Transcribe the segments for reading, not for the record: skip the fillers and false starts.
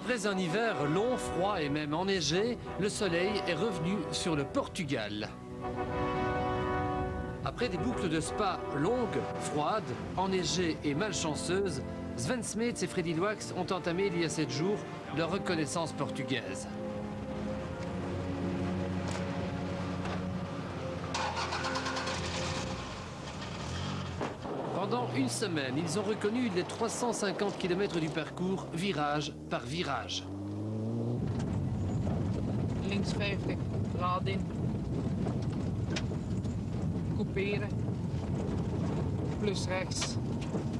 Après un hiver long, froid et même enneigé, le soleil est revenu sur le Portugal. Après des boucles de Spa longues, froides, enneigées et malchanceuses, Sven Smets et Freddy Loax ont entamé il y a 7 jours leur reconnaissance portugaise. Pendant une semaine, ils ont reconnu les 350 km du parcours, virage par virage. Links 50, draad in. Couperen. Plus rechts.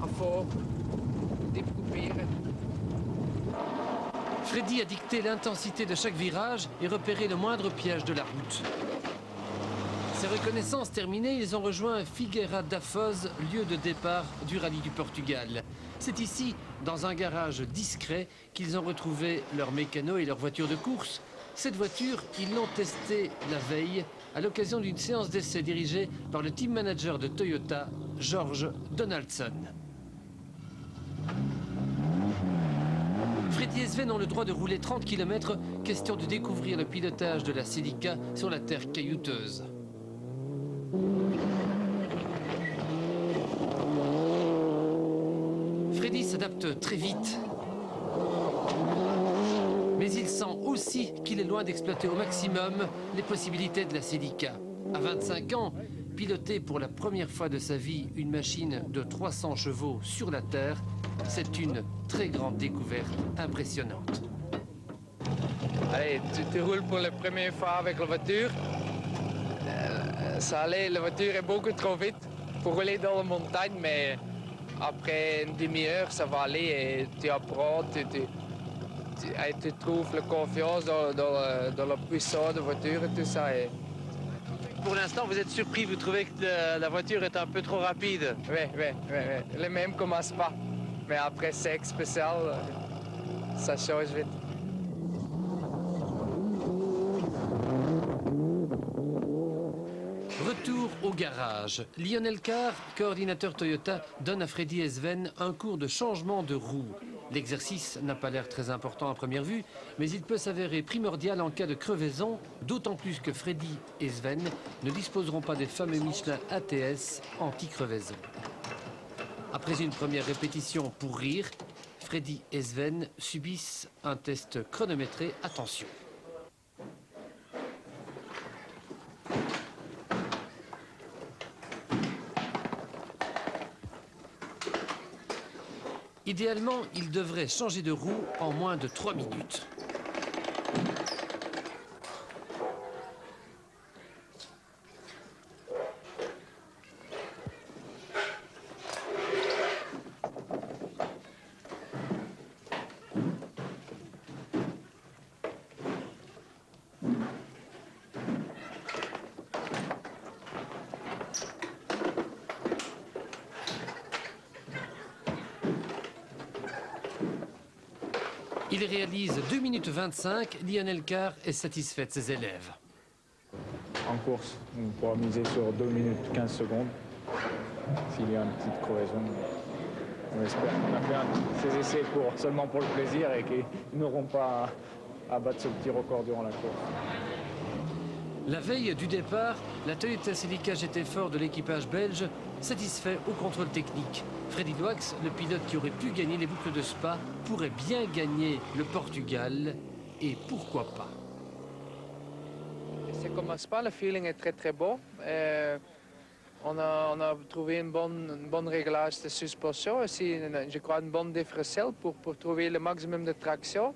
À fort. Dip couperen. Freddy a dicté l'intensité de chaque virage et repéré le moindre piège de la route. Ces reconnaissances terminées, ils ont rejoint Figueira da Foz, lieu de départ du rallye du Portugal. C'est ici, dans un garage discret, qu'ils ont retrouvé leur mécano et leur voiture de course. Cette voiture, ils l'ont testée la veille à l'occasion d'une séance d'essai dirigée par le team manager de Toyota, George Donaldson. Freddy et Sven ont le droit de rouler 30 km, question de découvrir le pilotage de la Celica sur la terre caillouteuse. Freddy s'adapte très vite. Mais il sent aussi qu'il est loin d'exploiter au maximum les possibilités de la Celica. À 25 ans, piloter pour la première fois de sa vie une machine de 300 chevaux sur la terre, c'est une très grande découverte impressionnante. Allez, tu roules pour la première fois avec la voiture. Ça allait, la voiture est beaucoup trop vite pour rouler dans la montagne, mais après une demi-heure, ça va aller et tu apprends, tu trouves la confiance dans la puissance de la voiture et tout ça. Et... Pour l'instant, vous êtes surpris, vous trouvez que la voiture est un peu trop rapide? Oui. Le même commence pas. Mais après, c'est spécial, ça change vite. Retour au garage. Lionel Carr, coordinateur Toyota, donne à Freddy et Sven un cours de changement de roue. L'exercice n'a pas l'air très important à première vue, mais il peut s'avérer primordial en cas de crevaison, d'autant plus que Freddy et Sven ne disposeront pas des fameux Michelin ATS anti-crevaison. Après une première répétition pour rire, Freddy et Sven subissent un test chronométré. Attention. Idéalement, il devrait changer de roue en moins de 3 minutes. Il réalise 2 minutes 25. Lionel Carr est satisfait de ses élèves. En course, on pourra miser sur 2 minutes 15 secondes. S'il y a une petite crevaison, on espère qu'on a fait ces essais seulement pour le plaisir et qu'ils n'auront pas à battre ce petit record durant la course. La veille du départ, la Toyota Celica GT Fort de l'équipage belge satisfait au contrôle technique. Freddy Loax, le pilote qui aurait pu gagner les boucles de Spa, pourrait bien gagner le Portugal. Et pourquoi pas? C'est comme Spa, le feeling est très bon. On a trouvé un bon réglage de suspension, aussi, je crois un bon différentiel pour trouver le maximum de traction.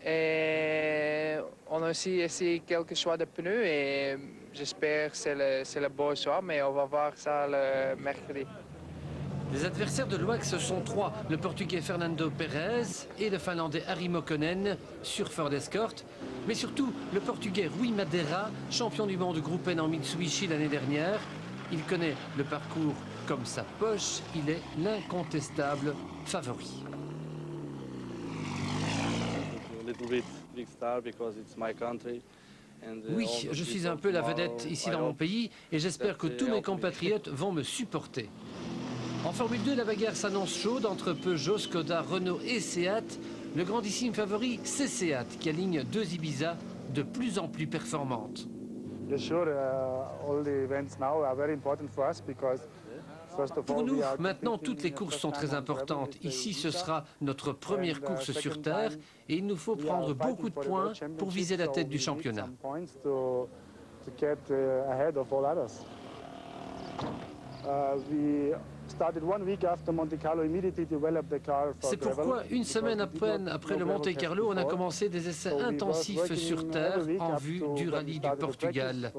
Et on a aussi essayé quelques choix de pneus et j'espère que c'est le bon choix, mais on va voir ça le mercredi. Les adversaires de Loax sont 3, le Portugais Fernando Pérez et le Finlandais Harry Mokkonen, sur Ford Escort, mais surtout le Portugais Rui Madeira, champion du monde Groupe N en Mitsubishi l'année dernière. Il connaît le parcours comme sa poche, il est l'incontestable favori. Oui, je suis un peu la vedette ici dans mon pays et j'espère que tous mes compatriotes vont me supporter. En Formule 2, la bagarre s'annonce chaude entre Peugeot, Skoda, Renault et Seat. Le grandissime favori, c'est Seat, qui aligne 2 Ibiza de plus en plus performantes. Pour nous, maintenant, toutes les courses sont très importantes. Ici, ce sera notre première course sur Terre et il nous faut prendre beaucoup de points pour viser la tête du championnat. C'est pourquoi, une semaine après le Monte Carlo, on a commencé des essais intensifs sur Terre en vue du rallye du Portugal.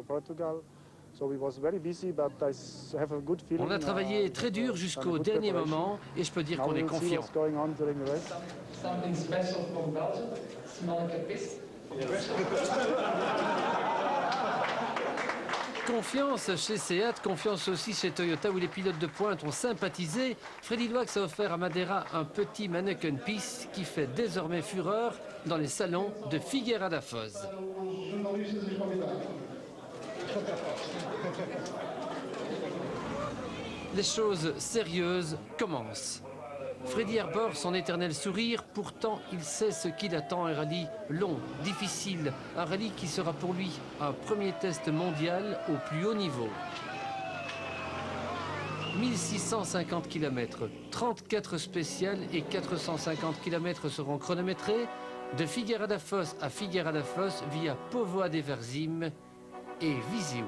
On a travaillé très dur jusqu'au dernier moment et je peux dire qu'on est confiant. Confiance chez Seat, confiance aussi chez Toyota où les pilotes de pointe ont sympathisé. Freddy Loax a offert à Madeira un petit mannequin piece qui fait désormais fureur dans les salons de Figueira da Foz. Les choses sérieuses commencent. Freddy arbore son éternel sourire, pourtant il sait ce qui l'attend, un rallye long, difficile, un rallye qui sera pour lui un premier test mondial au plus haut niveau. 1650 km, 34 spéciales et 450 km seront chronométrés de Figueira da Foz à Figueira da Foz via Póvoa de Varzim et Viseu.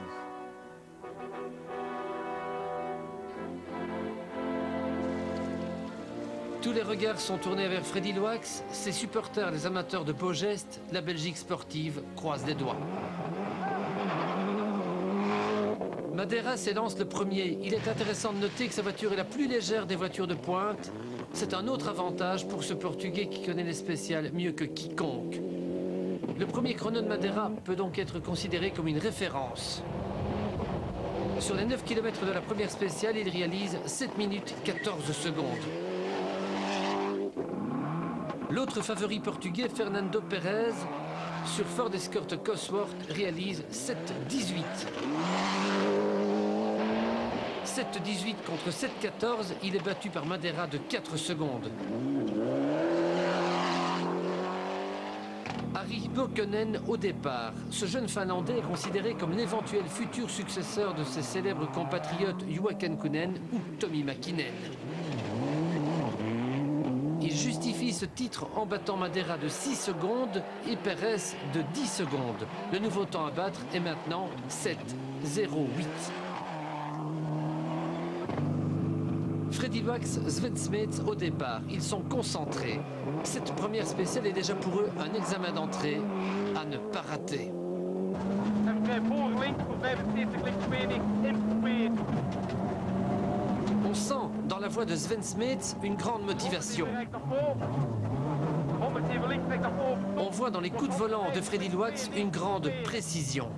Tous les regards sont tournés vers Freddy Loax. Ses supporters, les amateurs de beaux gestes, la Belgique sportive croise les doigts. Madeira s'élance le premier. Il est intéressant de noter que sa voiture est la plus légère des voitures de pointe. C'est un autre avantage pour ce Portugais qui connaît les spéciales mieux que quiconque. Le premier chrono de Madeira peut donc être considéré comme une référence. Sur les 9 km de la première spéciale, il réalise 7 minutes 14 secondes. L'autre favori portugais, Fernando Pérez, sur Ford Escort Cosworth, réalise 7,18. 7,18 contre 7,14, il est battu par Madeira de 4 secondes. Harri Bokkonen au départ. Ce jeune Finlandais est considéré comme l'éventuel futur successeur de ses célèbres compatriotes Joakim Kunen ou Tommi Mäkinen. Il justifie ce titre en battant Madeira de 6 secondes et Pérez de 10 secondes. Le nouveau temps à battre est maintenant 7,08. Freddy Loax, Sven Smets au départ. Ils sont concentrés. Cette première spéciale est déjà pour eux un examen d'entrée à ne pas rater. On sent dans la voix de Sven Smets une grande motivation. On voit dans les coups de volant de Freddy Loax une grande précision.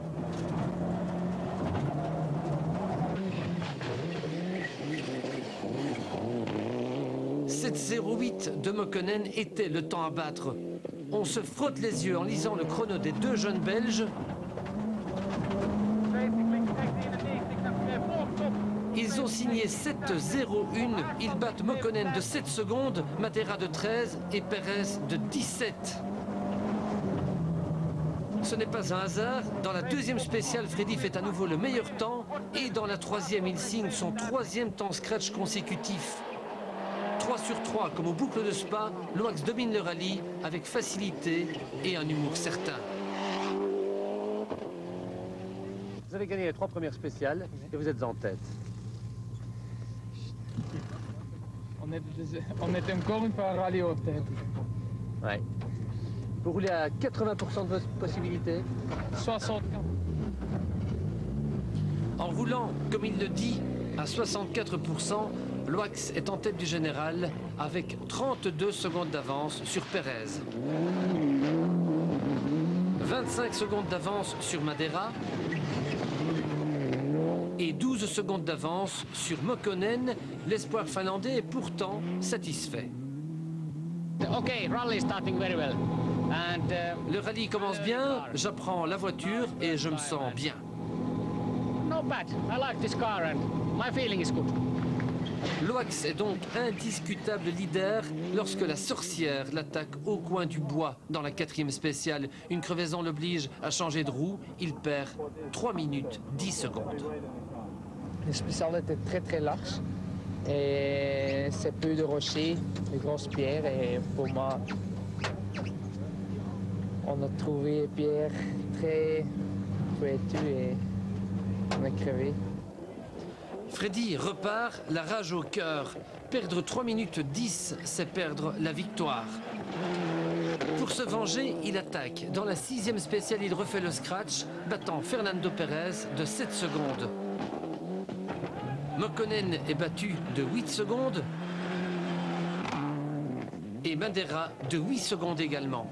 « 7,08 de Mokkonen était le temps à battre. On se frotte les yeux en lisant le chrono des deux jeunes Belges. Ils ont signé 7,01. Ils battent Mokkonen de 7 secondes, Madeira de 13 et Pérez de 17. Ce n'est pas un hasard. Dans la deuxième spéciale, Freddy fait à nouveau le meilleur temps. Et dans la troisième, il signe son 3e temps scratch consécutif. 3 sur 3, comme aux boucles de Spa, Loax domine le rallye avec facilité et un humour certain. Vous avez gagné les 3 premières spéciales et vous êtes en tête. On est encore une fois rallye en tête. Ouais. Vous roulez à 80% de vos possibilités? 60. En roulant, comme il le dit, à 64%, Loax est en tête du général avec 32 secondes d'avance sur Pérez. 25 secondes d'avance sur Madeira et 12 secondes d'avance sur Mokkonen. L'espoir finlandais est pourtant satisfait. Le rallye commence bien, j'apprends la voiture et je me sens bien. Not bad. I like this car and my feeling is good. Loax est donc indiscutable leader lorsque la sorcière l'attaque au coin du bois dans la 4e spéciale. Une crevaison l'oblige à changer de roue. Il perd 3 minutes 10 secondes. Le spécial était très large et c'est peu de rochers, de grosses pierres et pour moi, on a trouvé des pierres très pointues et on a crevé. Freddy repart, la rage au cœur. Perdre 3 minutes 10, c'est perdre la victoire. Pour se venger, il attaque. Dans la 6e spéciale, il refait le scratch, battant Fernando Pérez de 7 secondes. Mokkonen est battu de 8 secondes. Et Madeira de 8 secondes également.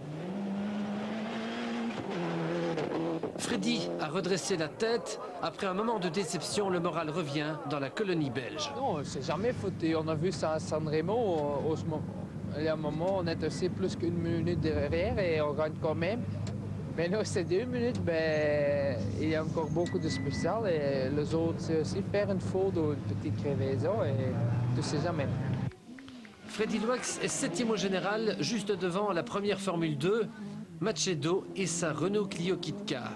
Freddy a redressé la tête. Après un moment de déception, le moral revient dans la colonie belge. Non, c'est jamais fauté. On a vu ça à San Remo. Il y a un moment, on est aussi plus qu'une minute derrière et on gagne quand même. Mais là, c'est 2 minutes, il y a encore beaucoup de spécial. Et les autres, c'est aussi faire une faute ou une petite crevaison et tu sais jamais. Freddy Loax est 7e au général, juste devant la première Formule 2, Macedo et sa Renault Clio Kit-Car.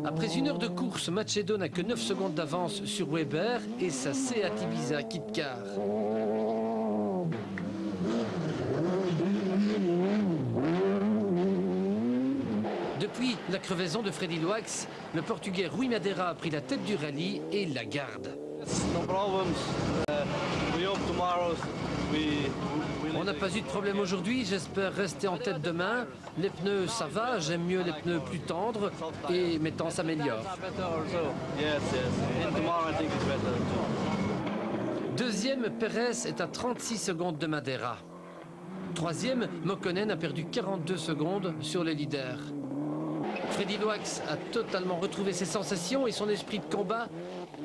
Après 1 heure de course, Macedo n'a que 9 secondes d'avance sur Weber et sa Seat Ibiza Kit-Car. Depuis la crevaison de Freddy Loax, le Portugais Rui Madeira a pris la tête du rallye et il la garde. On n'a pas eu de problème aujourd'hui, j'espère rester en tête demain. Les pneus, ça va, j'aime mieux les pneus plus tendres et mes temps s'améliorent. Deuxième, Pérez est à 36 secondes de Madeira. Troisième, Mokkonen a perdu 42 secondes sur le leader. Freddy Loax a totalement retrouvé ses sensations et son esprit de combat.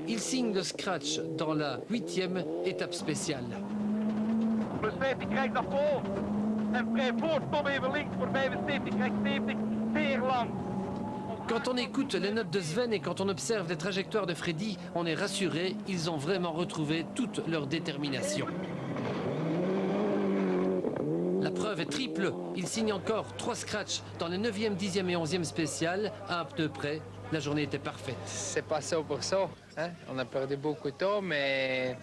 Il signe le scratch dans la 8e étape spéciale. Plus 50 krijgt daarvoor. En vrij voort, Tom even links voor 75, krijgt 70, zeer lang. Quand on écoute les notes de Sven et quand on observe les trajectoires de Freddy, on est rassuré, ils ont vraiment retrouvé toute leur détermination. La preuve est triple, il signe encore 3 scratchs dans les 9e, 10e et 11e spéciales, à un pneu près. La journée était parfaite. C'est pas ça pour ça. Hein? On a perdu beaucoup de temps, mais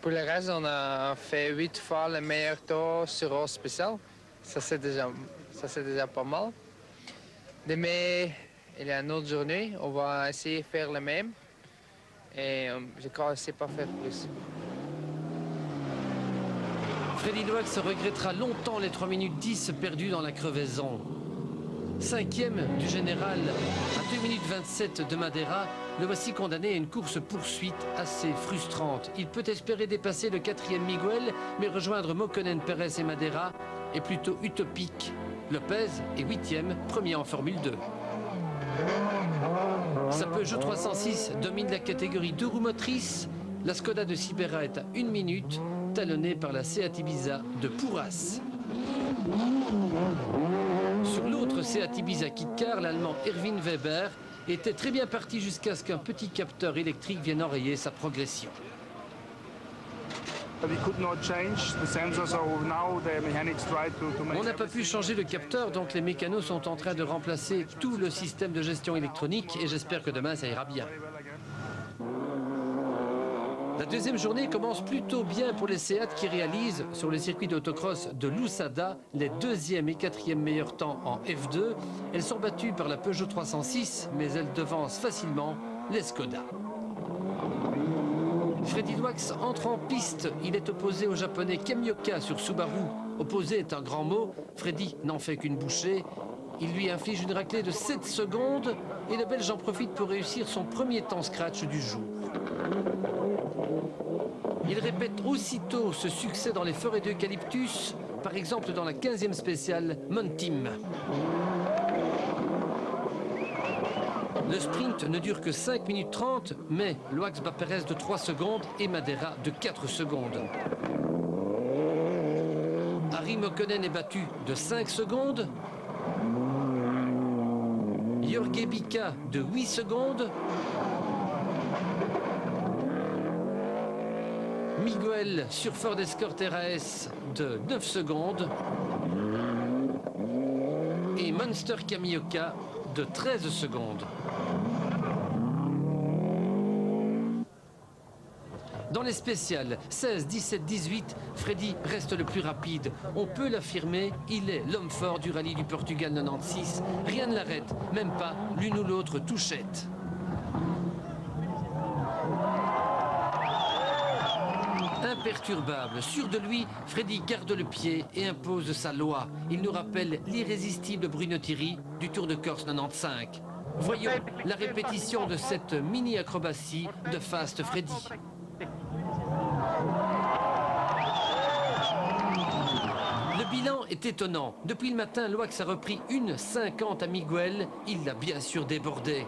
pour le reste, on a fait 8 fois le meilleur temps sur un spécial. Ça, c'est déjà pas mal. Demain, il y a une autre journée. On va essayer de faire le même. Et je crois que c'est pas faire plus. Freddy Loax regrettera longtemps les 3 minutes 10 perdues dans la crevaison. 5e du général à 2 minutes 27 de Madeira, le voici condamné à une course-poursuite assez frustrante. Il peut espérer dépasser le 4e Miguel, mais rejoindre Mokkonen, Pérez et Madeira est plutôt utopique. Lopez est 8e, premier en Formule 2. Sa Peugeot 306 domine la catégorie 2 roues motrices. La Skoda de Sibera est à 1 minute, talonnée par la Seat Ibiza de Pourras. Sur l'autre Seat Ibiza Kit-Car, l'Allemand Erwin Weber était très bien parti jusqu'à ce qu'un petit capteur électrique vienne enrayer sa progression. On n'a pas pu changer le capteur, donc les mécanos sont en train de remplacer tout le système de gestion électronique et j'espère que demain ça ira bien. La deuxième journée commence plutôt bien pour les Seat qui réalisent sur le circuit d'autocross de Lousada les 2e et 4e meilleurs temps en F2. Elles sont battues par la Peugeot 306, mais elles devancent facilement les Skoda. Freddy Loax entre en piste. Il est opposé au japonais Kamioka sur Subaru. Opposé est un grand mot. Freddy n'en fait qu'une bouchée. Il lui inflige une raclée de 7 secondes et le Belge en profite pour réussir son premier temps scratch du jour. Il répète aussitôt ce succès dans les forêts d'eucalyptus, par exemple dans la 15e spéciale Montim. Le sprint ne dure que 5 minutes 30, mais Loax bat Pérez de 3 secondes et Madeira de 4 secondes. Harry Mokkonen est battu de 5 secondes. Jorge Bika de 8 secondes. Miguel sur Ford Escort RAS de 9 secondes. Et Monster Kamioka de 13 secondes. Dans les spéciales 16, 17, 18, Freddy reste le plus rapide. On peut l'affirmer, il est l'homme fort du rallye du Portugal 96. Rien ne l'arrête, même pas l'une ou l'autre touchette. Imperturbable, sûr de lui, Freddy garde le pied et impose sa loi. Il nous rappelle l'irrésistible Bruno Thierry du Tour de Corse 95. Voyons la répétition de cette mini-acrobatie de Fast Freddy. Le bilan est étonnant. Depuis le matin, Loax a repris 1,50 à Miguel. Il l'a bien sûr débordé.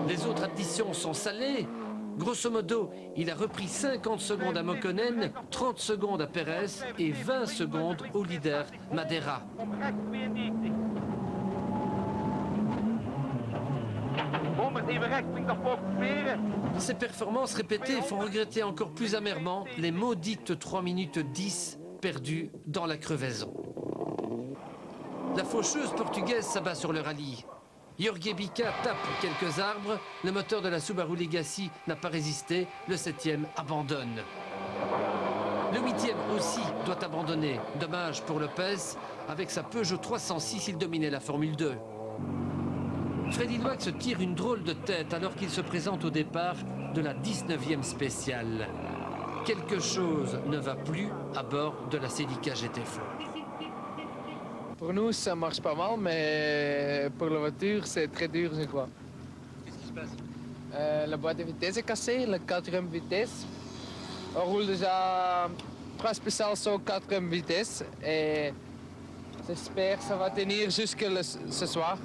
Les autres additions sont salées. Grosso modo, il a repris 50 secondes à Mokonen, 30 secondes à Perez et 20 secondes au leader Madeira. Ces performances répétées font regretter encore plus amèrement les maudites 3 minutes 10 perdues dans la crevaison. La faucheuse portugaise s'abat sur le rallye. Jorge Bica tape quelques arbres, le moteur de la Subaru Legacy n'a pas résisté, le 7e abandonne. Le 8e aussi doit abandonner, dommage pour Lopez, avec sa Peugeot 306 il dominait la Formule 2. Freddy Loax tire une drôle de tête alors qu'il se présente au départ de la 19e spéciale. Quelque chose ne va plus à bord de la Celica GT4. Pour nous, ça marche pas mal, mais pour la voiture, c'est très dur, je crois. Qu'est-ce qui se passe? La boîte de vitesse est cassée, la 4e vitesse. On roule déjà très spécial sur 4e vitesse et j'espère que ça va tenir jusqu'à ce soir.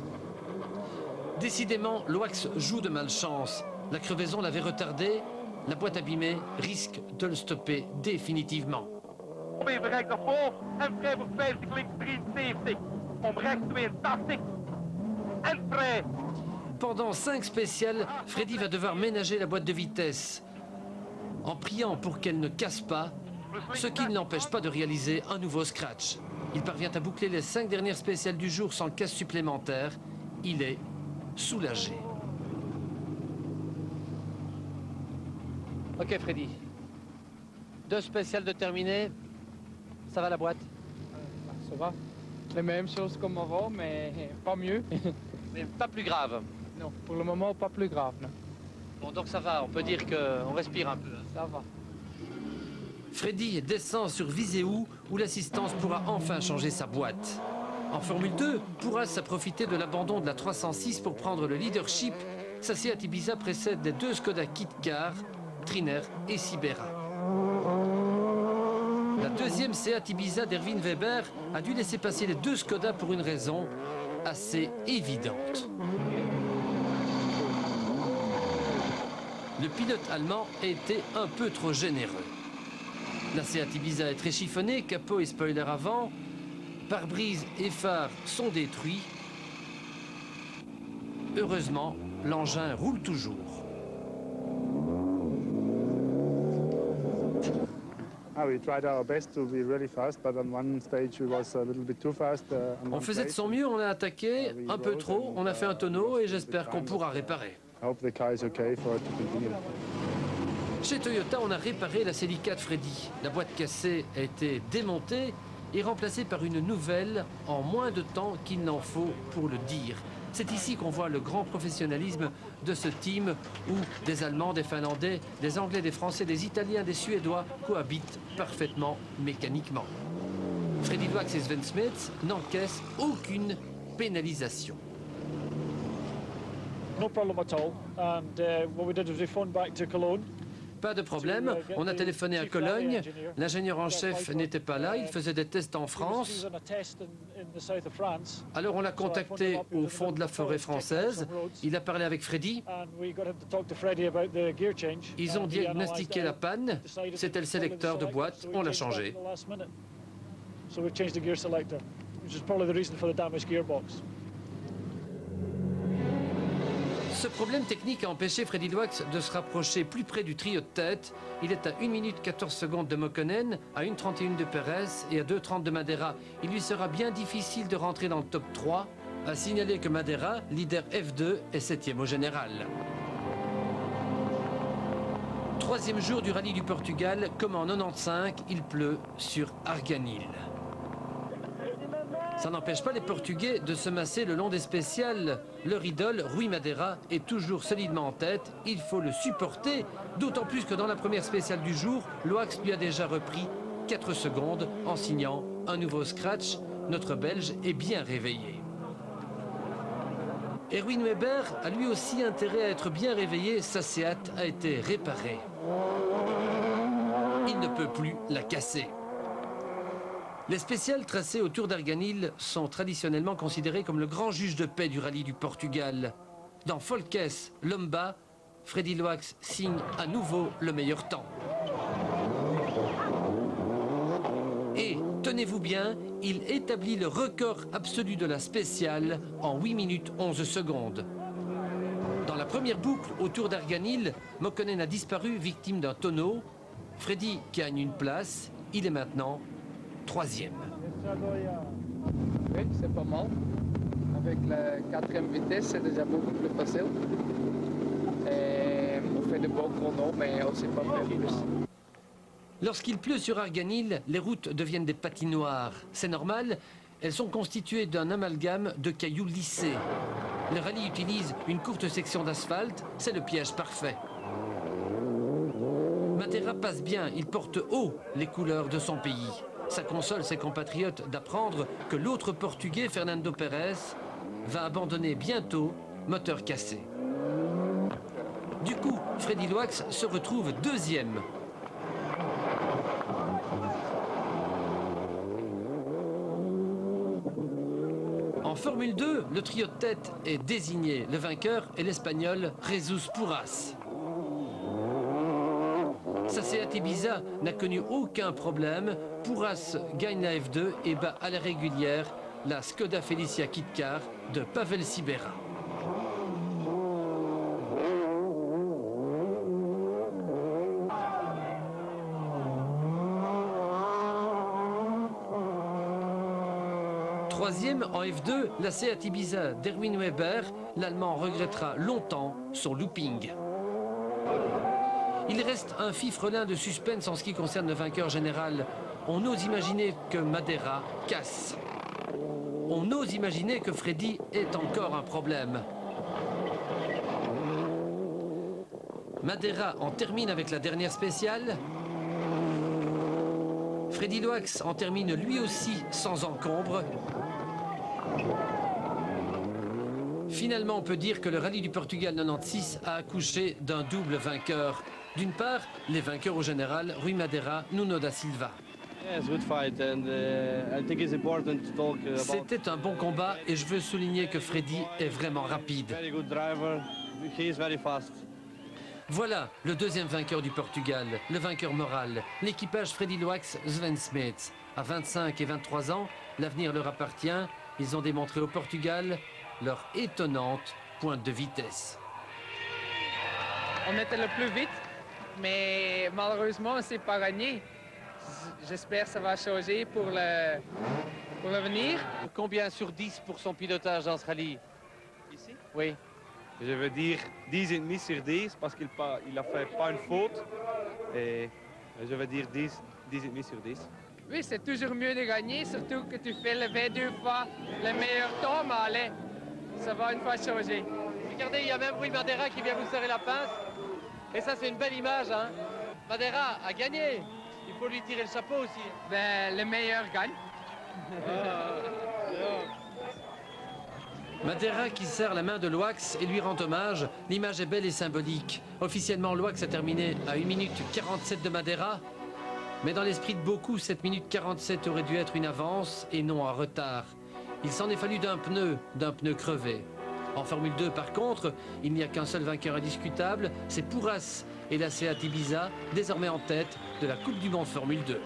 Décidément, Loax joue de malchance. La crevaison l'avait retardé. La boîte abîmée risque de le stopper définitivement. Even recht naar voren en vrij voor 50, links 73. Om rechts 82 en vrij. Pendant 5 spéciales, Freddy va devoir ménager la boîte de vitesse en priant pour qu'elle ne casse pas, ce qui ne l'empêche pas de réaliser un nouveau scratch. Il parvient à boucler les 5 dernières spéciales du jour sans casse supplémentaire. Il est soulagé. Ok Freddy, 2 spéciales de terminées. Ça va la boîte? Ça va. Les mêmes choses comme avant, mais pas mieux. Mais pas plus grave. Non, pour le moment, pas plus grave. Non. Bon, donc ça va, on peut dire qu'on respire un peu. Ça va. Freddy descend sur Viseu où l'assistance pourra enfin changer sa boîte. En Formule 2, Pourras a profité de l'abandon de la 306 pour prendre le leadership. Sa Seat Ibiza précède les 2 Skoda Kit-Car, Triner et Sibera. La 2e Seat Ibiza d'Erwin Weber a dû laisser passer les 2 Skoda pour une raison assez évidente. Le pilote allemand a été un peu trop généreux. La Seat Ibiza est très chiffonnée, capot et spoiler avant, pare-brise et phares sont détruits. Heureusement, l'engin roule toujours. On faisait de son mieux, on a attaqué un peu trop, on a fait un tonneau et j'espère qu'on pourra réparer. Chez Toyota, on a réparé la Celica de Freddy. La boîte cassée a été démontée et remplacée par une nouvelle en moins de temps qu'il n'en faut pour le dire. C'est ici qu'on voit le grand professionnalisme de ce team où des Allemands, des Finlandais, des Anglais, des Français, des Italiens, des Suédois cohabitent parfaitement mécaniquement. Freddy Loax et Sven Smets n'encaissent aucune pénalisation. No problem at all. And what we did was we phoned back to Cologne. Pas de problème, on a téléphoné à Cologne, l'ingénieur en chef n'était pas là, il faisait des tests en France. Alors on l'a contacté au fond de la forêt française, il a parlé avec Freddy. Ils ont diagnostiqué la panne, c'était le sélecteur de boîte, on l'a changé. Ce problème technique a empêché Freddy Loax de se rapprocher plus près du trio de tête. Il est à 1 minute 14 secondes de Mokkonen, à 1:31 de Perez et à 2:30 de Madeira. Il lui sera bien difficile de rentrer dans le top 3. À signaler que Madeira, leader F2, est 7e au général. Troisième jour du rallye du Portugal, comme en 95, il pleut sur Arganil. Ça n'empêche pas les Portugais de se masser le long des spéciales. Leur idole, Rui Madeira, est toujours solidement en tête. Il faut le supporter, d'autant plus que dans la première spéciale du jour, Loax lui a déjà repris 4 secondes en signant un nouveau scratch. Notre Belge est bien réveillé. Erwin Weber a lui aussi intérêt à être bien réveillé. Sa Seat a été réparée. Il ne peut plus la casser. Les spéciales tracées autour d'Arganil sont traditionnellement considérées comme le grand juge de paix du rallye du Portugal. Dans Folkes, Lomba, Freddy Loax signe à nouveau le meilleur temps. Et, tenez-vous bien, il établit le record absolu de la spéciale en 8 minutes 11 secondes. Dans la première boucle autour d'Arganil, Mokkonen a disparu victime d'un tonneau. Freddy gagne une place, il est maintenant 3e. Oui, c'est pas mal. Avec la 4e vitesse, c'est déjà beaucoup plus facile. Et on fait de bons chronos, mais on ne sait pas faire plus. Lorsqu'il pleut sur Arganil, les routes deviennent des patinoires. C'est normal, elles sont constituées d'un amalgame de cailloux lissés. Le rallye utilise une courte section d'asphalte, c'est le piège parfait. Madeira passe bien, il porte haut les couleurs de son pays. Ça console ses compatriotes d'apprendre que l'autre Portugais, Fernando Pérez, va abandonner bientôt, moteur cassé. Du coup, Freddy Loax se retrouve 2e. En Formule 2, le trio de tête est désigné. Le vainqueur est l'Espagnol Jesus Puras. Sa Seat Ibiza n'a connu aucun problème. Puras gagne la F2 et bat à la régulière la Skoda Felicia Kit-Car de Pavel Sibera. Troisième en F2, la Seat Ibiza d'Erwin Weber. L'Allemand regrettera longtemps son looping. Il reste un fifrelin de suspense en ce qui concerne le vainqueur général. On ose imaginer que Madeira casse. On ose imaginer que Freddy est encore un problème. Madeira en termine avec la dernière spéciale. Freddy Loax en termine lui aussi sans encombre. Finalement, on peut dire que le rallye du Portugal 96 a accouché d'un double vainqueur. D'une part, les vainqueurs au général, Rui Madeira, Nuno da Silva. C'était un bon combat et je veux souligner que Freddy est vraiment rapide. Voilà le deuxième vainqueur du Portugal, le vainqueur moral, l'équipage Freddy Loax Sven Smets. À 25 et 23 ans, l'avenir leur appartient. Ils ont démontré au Portugal leur étonnante pointe de vitesse. On était le plus vite, mais malheureusement, on ne s'est pas gagné. J'espère que ça va changer pour l'avenir. Combien sur 10 pour son pilotage dans ce rallye? Ici? Oui. Je veux dire 10,5 sur 10 parce qu'il a fait pas une faute. Et je veux dire 10,5 sur 10. Oui, c'est toujours mieux de gagner, surtout que tu fais le 22 fois le meilleur temps, mais allez, ça va une fois changer. Regardez, il y a même Rui Madeira qui vient vous serrer la pince. Et ça, c'est une belle image, hein. Madeira a gagné. Il faut lui tirer le chapeau aussi. Ben, le meilleur gagne. Madeira qui serre la main de Loax et lui rend hommage. L'image est belle et symbolique. Officiellement, Loax a terminé à 1 minute 47 de Madeira. Mais dans l'esprit de beaucoup, 7 minutes 47 aurait dû être une avance et non un retard. Il s'en est fallu d'un pneu crevé. En Formule 2, par contre, il n'y a qu'un seul vainqueur indiscutable, c'est Puras et la Seat Ibiza, désormais en tête de la Coupe du Monde Formule 2.